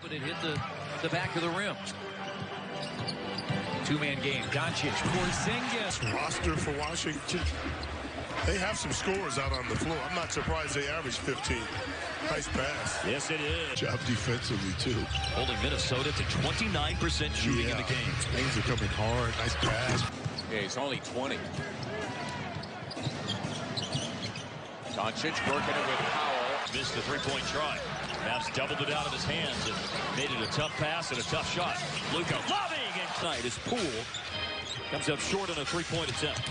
But it hit the back of the rim. Two-man game. Doncic, Porzingis. Roster for Washington. They have some scores out on the floor. I'm not surprised they averaged 15. Nice pass. Yes, it is. Job defensively, too. Holding Minnesota to 29% shooting in the game. Things are coming hard. Nice pass. Yeah, he's only 20. Doncic working it with Powell. Missed the three-point try. Mavs doubled it out of his hands and made it a tough pass and a tough shot. Luka loving it tonight. His Poole comes up short on a three-point attempt.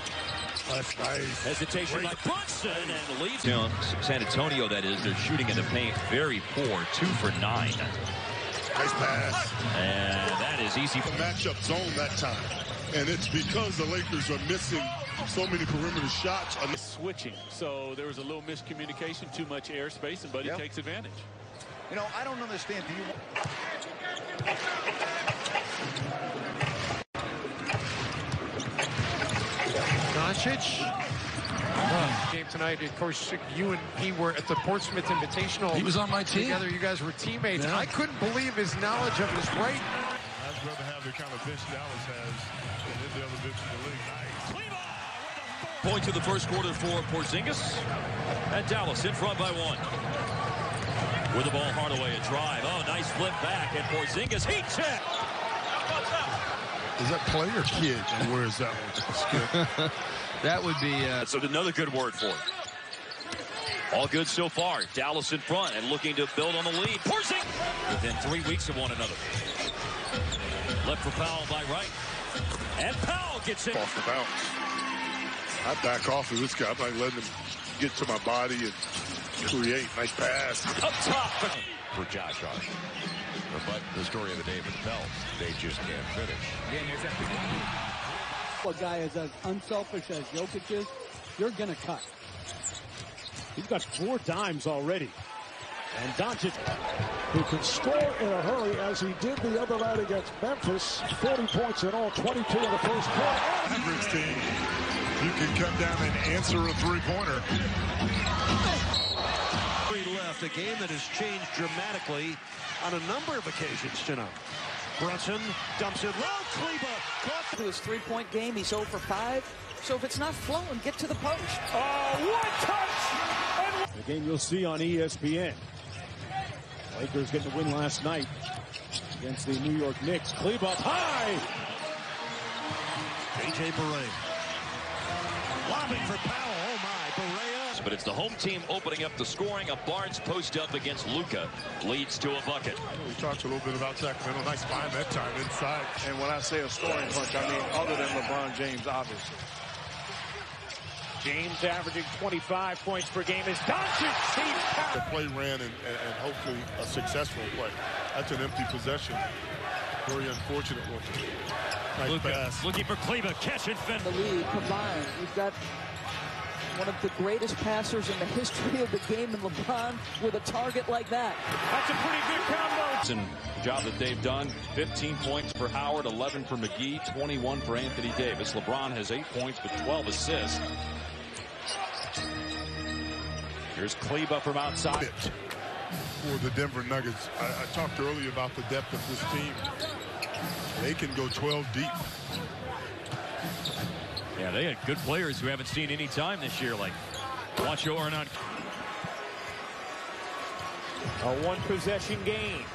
That's nice. Hesitation by Brunson and leads. San Antonio, that is, they're shooting in the paint very poor. 2 for 9. Nice pass. And that is easy. Matchup zone that time. And it's because the Lakers are missing so many perimeter shots. Switching. So there was a little miscommunication, too much airspace, and Buddy takes advantage. You know, I don't understand. Do you Doncic. Game tonight. Of course, you and he were at the Portsmouth Invitational. He was on my team. Together, you guys were teammates. Yeah. I couldn't believe his knowledge of his right. I'd rather have the kind of bench Dallas has than any other bench in the league. Nice. Point to the first quarter for Porzingis. And Dallas in front by 1. With the ball, Hardaway, a drive. Oh, nice flip back, and Porzingis, heat check. Is that play or kid? And where is that one? That would be... So another good word for it. All good so far. Dallas in front and looking to build on the lead. Porzingis within 3 weeks of one another. Left for Powell by right. And Powell gets it. Off the bounce. I back off of this guy. I'm not letting him get to my body and create. Nice pass. Up top. For Josh Hart. But the story of the day for the Pels, they just can't finish. A guy is as unselfish as Jokic is, you're going to cut. He's got 4 dimes already. And Doncic, who can score in a hurry as he did the other night against Memphis. 40 points in all, 22 in the first quarter. Mavericks team, you can come down and answer a three-pointer. Left, a game that has changed dramatically on a number of occasions tonight. Brunson dumps it low. Kleber caught his three-point game. He's 0 for 5. So if it's not flowing, get to the post. Oh, what touch! The game you'll see on ESPN. Lakers getting the win last night against the New York Knicks. Kleber up high. A.J. Barea. Lobbing for Powell. Oh, my. Barea. But it's the home team opening up the scoring. A Barnes post up against Luka leads to a bucket. We talked a little bit about Sacramento. Nice find that time inside. And when I say a scoring punch, I mean other than LeBron James, obviously. James averaging 25 points per game as Doncic. The play ran and hopefully a successful play. That's an empty possession. Very unfortunate one. Nice Luka pass. looking for Kleber. Catch and fend. The lead combined. We've got one of the greatest passers in the history of the game in LeBron with a target like that. That's a pretty good combo. And job that they've done. 15 points for Howard, 11 for McGee, 21 for Anthony Davis. LeBron has 8 points but 12 assists. Here's Kleber from outside. For the Denver Nuggets, I talked earlier about the depth of this team. They can go 12 deep. Yeah, they had good players who haven't seen any time this year, like Juancho Hernan. A one-possession game.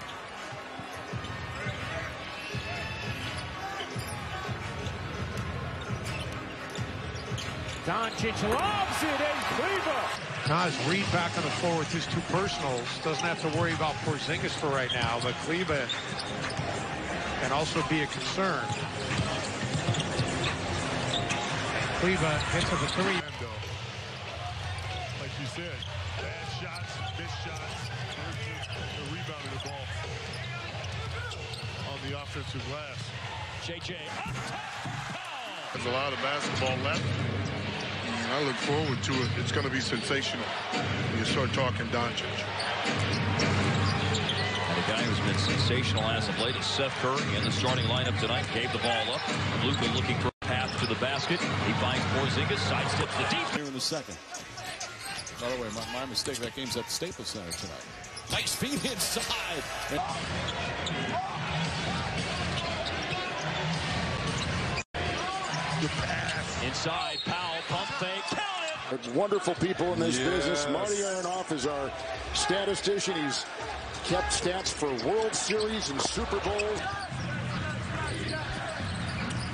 Doncic loves it, and Kleber. Nas Reed back on the floor with his 2 personals. Doesn't have to worry about Porzingis for right now, but Kleber can also be a concern. Kleber hits with a 3. Like you said, bad shots, missed shots. They're rebounding the ball on the offensive glass. JJ up top. There's a lot of basketball left. I look forward to it. It's going to be sensational when you start talking Doncic. And a guy who's been sensational as of late is Seth Curry in the starting lineup tonight. Gave the ball up. Luka looking for a path to the basket. He finds Porzingis, sidesteps the deep. Here in the second. By the way, my mistake. That game's at the Staples Center tonight. Nice feed inside. Inside, Powell, pump fake, count it! Wonderful people in this business. Marty Aronoff is our statistician. He's kept stats for World Series and Super Bowl.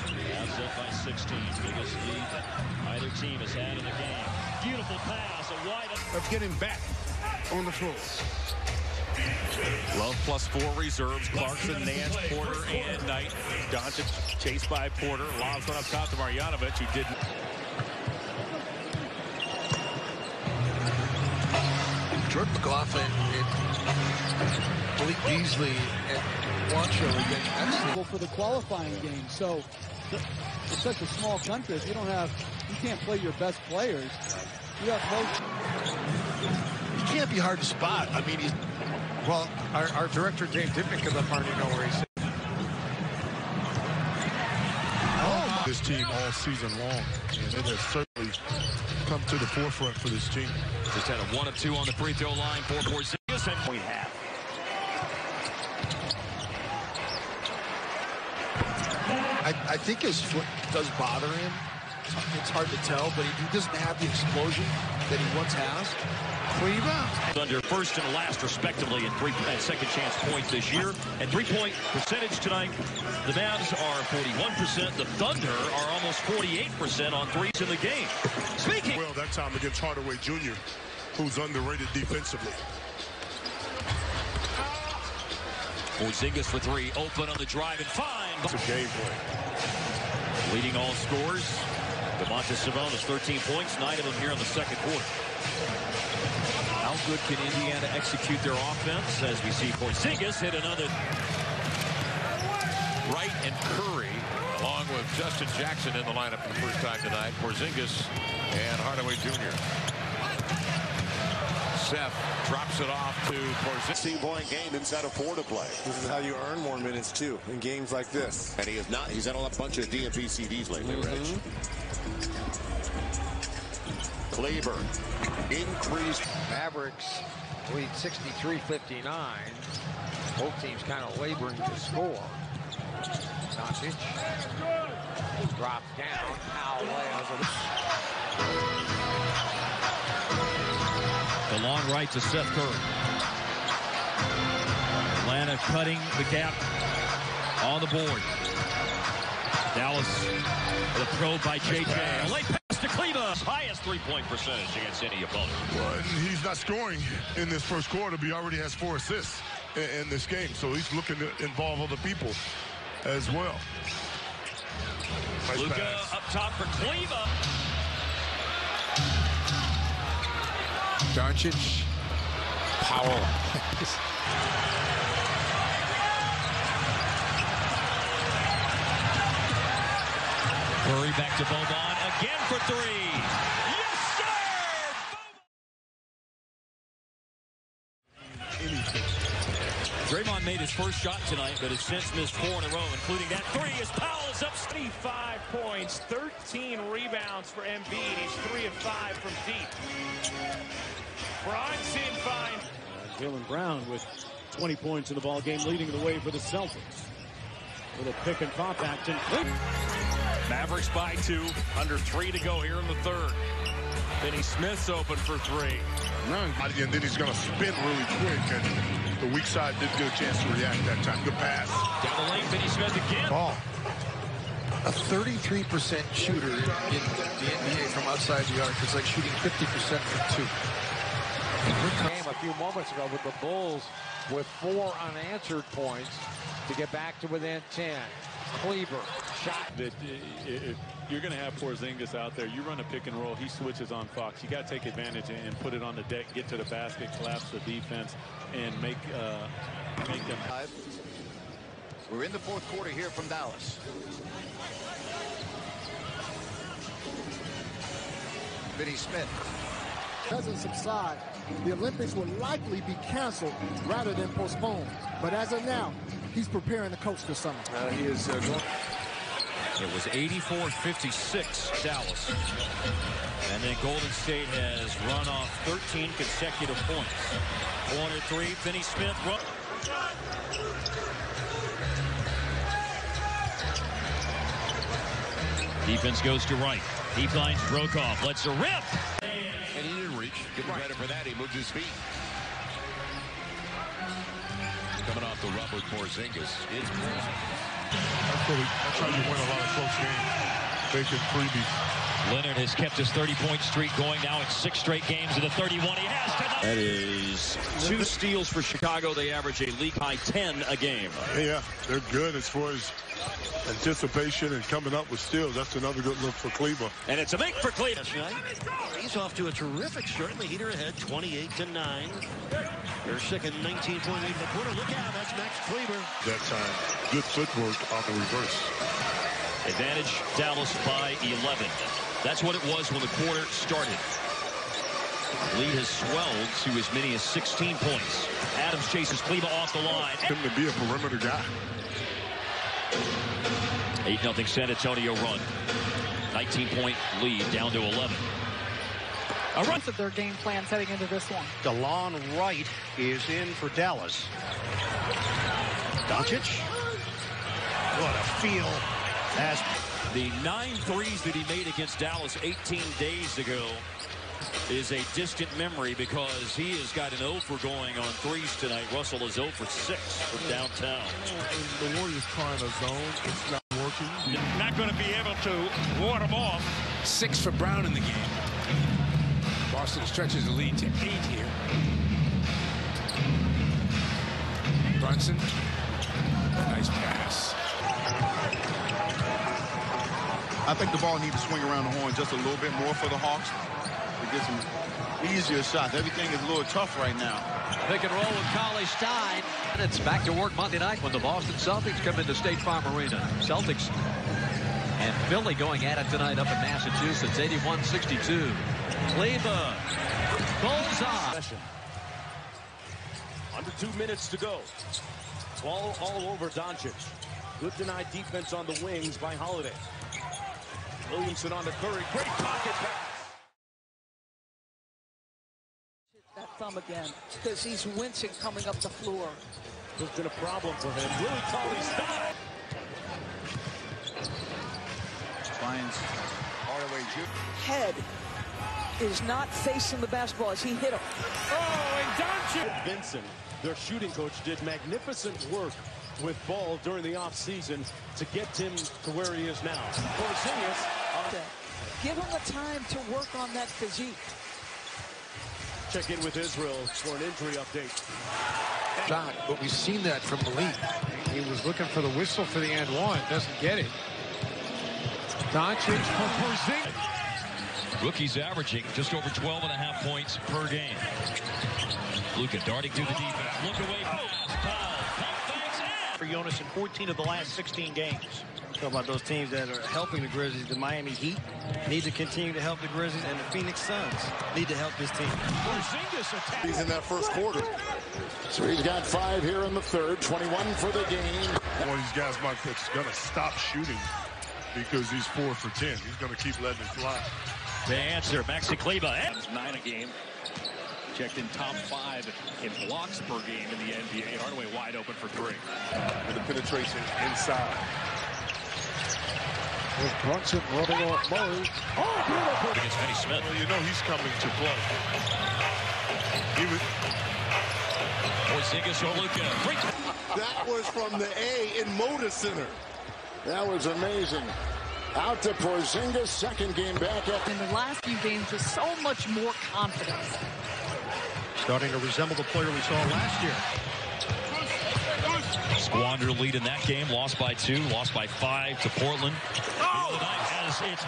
Mavs up by 16. Biggest lead that either team has had in the game. Beautiful pass, a wide of getting back on the floor. Love +4 reserves. Clarkson, Nance, Porter, and Knight. Doncic chased by Porter. Lobs went up top to Marjanovic. He didn't. Jordan McLaughlin and Malik Beasley and Juancho are getting excellent for the qualifying game. So it's such a small country. If you can't play your best players. You have He can't be hard to spot. I mean, well, our director Dave Dipnick of the party know where he's. This team all season long, and it has certainly come to the forefront for this team. Just had a 1 of 2 on the free throw line for Porzingis, and we have. I think his foot does bother him. It's hard to tell, but he doesn't have the explosion that he once has. Thunder first and last, respectively, in second chance points this year. And three-point percentage tonight, the Mavs are 41%. The Thunder are almost 48% on threes in the game. Speaking. Well, that time against Hardaway Jr., who's underrated defensively. Porzingis for three, open on the drive and find. It's a game play. Leading all scorers, Domantas Sabonis, 13 points, 9 of them here in the second quarter. How good can Indiana execute their offense as we see Porzingis hit another. Wright and Curry, along with Justin Jackson in the lineup for the first time tonight. Porzingis and Hardaway Jr. Seth drops it off to Porzingis. 16-point game inside of 4 to play. This is how you earn more minutes too in games like this. And he is not. He's had a bunch of DNP CDs lately, Rich. Kleber increased. Mavericks lead 63-59. Both teams kind of laboring to score. Doncic drops down. Powell lands. The long right to Seth Curry. Atlanta cutting the gap on the board. Dallas with a probe by JJ. A late pass to Kleber. Highest three-point percentage against any opponent. Well, he's not scoring in this first quarter, but he already has 4 assists in this game. So he's looking to involve other people as well. Nice Luka pass. up top for Kleber. Doncic, Powell. Curry back to Boban again for three. Yes, sir! Draymond made his first shot tonight, but has since missed 4 in a row, including that three as Powell's up. 25 points, 13 rebounds for Embiid. He's 3 of 5 from deep. Bronson finds Jaylen Brown with 20 points in the ball game, leading the way for the Celtics. With a pick and pop action. Mavericks by 2, under 3 to go here in the third. Finney Smith's open for 3. And then he's going to spin really quick, and the weak side didn't get a chance to react that time. Good pass. Down the lane, Finney Smith again. Ball. A 33% shooter in the NBA from outside the arc. It's like shooting 50% from 2. Game a few moments ago with the Bulls with 4 unanswered points to get back to within 10. Kleber shot. That if you're going to have Porzingis out there, you run a pick and roll, he switches on Fox. You got to take advantage and put it on the deck, get to the basket, collapse the defense, and make them. We're in the fourth quarter here from Dallas. Finney Smith. Doesn't subside, the Olympics will likely be canceled rather than postponed. But as of now, he's preparing the coach this summer. He is going. It was 84-56 Dallas. And then Golden State has run off 13 consecutive points. Corner three, Finney Smith. Run. Defense goes to right. He finds Brokoff. Lets a rip. And he didn't reach. Give him credit for that. He moved his feet. Coming off the rubber, Porzingis. It's That's how you win a lot of close games. Making freebies. Leonard has kept his 30-point streak going. Now it's 6 straight games of the 31 he has tonight. That is 2 steals for Chicago. They average a league-high 10 a game. Yeah, they're good as far as anticipation and coming up with steals. That's another good look for Cleveland. And it's a make for Cleveland. He's off to a terrific start in the heater ahead, 28-9. They're second, 19.8 in the quarter. Look out, that's Max Kleber. That time, good footwork on the reverse. Advantage Dallas by 11. That's what it was when the quarter started. Lead has swelled to as many as 16 points. Adams chases Kleber off the line. Him to be a perimeter guy. 8-0 San Antonio run. 19-point lead down to 11. A run of their game plans heading into this one. DeLon Wright is in for Dallas. Doncic. What a feel. As the 9 threes that he made against Dallas 18 days ago is a distant memory because he has got an 0 for going on threes tonight. Russell is 0 for 6 from downtown. The Warriors trying a zone. It's not working. Not going to be able to ward them off. 6 for Brown in the game. Boston stretches the lead to 8 here. Brunson. Nice pass. I think the ball needs to swing around the horn just a little bit more for the Hawks to get some easier shots. Everything is a little tough right now. Pick and roll with Cauley-Stein. And it's back to work Monday night when the Boston Celtics come into State Farm Arena. Celtics and Philly going at it tonight up in Massachusetts, 81-62. Kleber. Bullseye. Under 2 minutes to go. Ball all over Doncic. Good denied defense on the wings by Holiday. Williamson on the Curry. Great pocket pass. That thumb again because he's wincing coming up the floor. There's been a problem for him. Really Cauley-Stein. Finds Hardaway Jr. Head is not facing the basketball as he hit him. Oh, and Doncic. Vincent, their shooting coach, did magnificent work with Ball during the offseason to get him to where he is now. Porzingis. Give him the time to work on that physique. Check in with Israel for an injury update. Shot, but we've seen that from Malik. He was looking for the whistle for the and one, doesn't get it. Doncic for Porzingis. Rookie's averaging just over 12.5 points per game. Luka darting through the defense. Look away. for Jonas in 14 of the last 16 games. Talk about those teams that are helping the Grizzlies. The Miami Heat need to continue to help the Grizzlies, and the Phoenix Suns need to help this team. He's in that first quarter. So he's got 5 here in the third, 21 for the game. One of these guys might going to stop shooting because he's 4 for 10. He's going to keep letting it fly. To answer, Maxi Kleber. 9 a game. Checked in top 5 in blocks per game in the NBA. Hardaway wide open for 3. With the penetration inside. With Brunson rubbing off Murray. Oh, beautiful. Against Finney Smith. Well, you know he's coming to play. Porzingis or Luka. That was from the A in Moda Center. That was amazing. Out to Porzingis, second game back up. In the last few games, just so much more confidence. Starting to resemble the player we saw last year. Squander lead in that game, lost by 2, lost by 5 to Portland. Oh! As it's